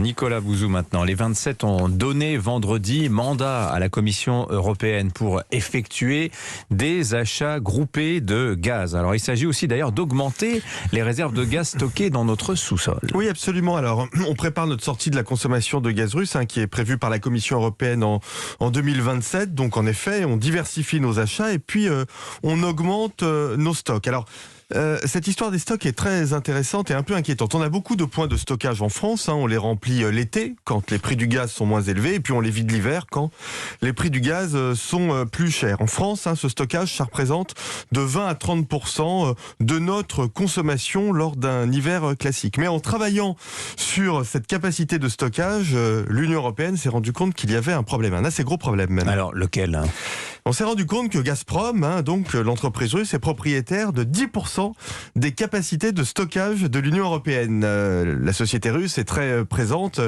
Nicolas Bouzou maintenant. Les 27 ont donné vendredi mandat à la Commission européenne pour effectuer des achats groupés de gaz. Alors il s'agit aussi d'ailleurs d'augmenter les réserves de gaz stockées dans notre sous-sol. Oui, absolument. Alors on prépare notre sortie de la consommation de gaz russe qui est prévue par la Commission européenne en 2027. Donc en effet, on diversifie nos achats et puis on augmente nos stocks. Alors cette histoire des stocks est très intéressante et un peu inquiétante. On a beaucoup de points de stockage en France. On les remplit l'été quand les prix du gaz sont moins élevés et puis on les vide l'hiver quand les prix du gaz sont plus chers. En France, ce stockage, ça représente de 20 à 30% de notre consommation lors d'un hiver classique. Mais en travaillant sur cette capacité de stockage, l'Union européenne s'est rendue compte qu'il y avait un problème, un assez gros problème même. Alors lequel ? On s'est rendu compte que Gazprom, donc l'entreprise russe, est propriétaire de 10% des capacités de stockage de l'Union européenne. La société russe est très présente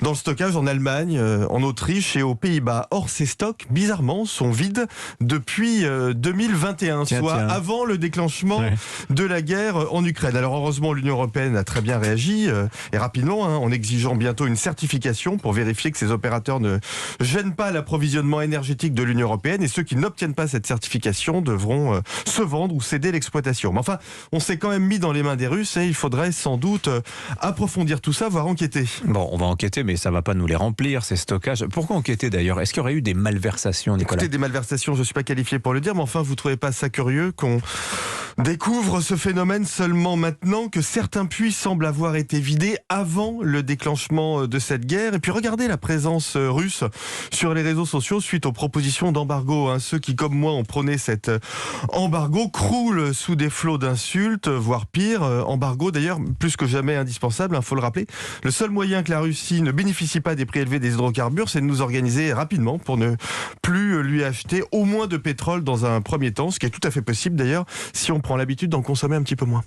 dans le stockage en Allemagne, en Autriche et aux Pays-Bas. Or, ces stocks, bizarrement, sont vides depuis 2021, soit avant le déclenchement de la guerre en Ukraine. Alors heureusement, l'Union européenne a très bien réagi et rapidement, en exigeant bientôt une certification pour vérifier que ces opérateurs ne gênent pas l'approvisionnement énergétique de l'Union européenne. Et ceux qui n'obtiennent pas cette certification devront se vendre ou céder l'exploitation. Mais enfin, on s'est quand même mis dans les mains des Russes et il faudrait sans doute approfondir tout ça, voire enquêter. Bon, on va enquêter, mais ça ne va pas nous les remplir, ces stockages. Pourquoi enquêter d'ailleurs ? Est-ce qu'il y aurait eu des malversations, Nicolas ? Écoutez, des malversations, je ne suis pas qualifié pour le dire, mais enfin, vous ne trouvez pas ça curieux qu'on découvre ce phénomène seulement maintenant que certains puits semblent avoir été vidés avant le déclenchement de cette guerre. Et puis regardez la présence russe sur les réseaux sociaux suite aux propositions d'embargo. Ceux qui, comme moi, ont prôné cet embargo croulent sous des flots d'insultes, voire pire. Embargo d'ailleurs plus que jamais indispensable, faut le rappeler. Le seul moyen que la Russie ne bénéficie pas des prix élevés des hydrocarbures, c'est de nous organiser rapidement pour ne plus lui acheter au moins de pétrole dans un premier temps, ce qui est tout à fait possible d'ailleurs si on prend l'habitude d'en consommer un petit peu moins.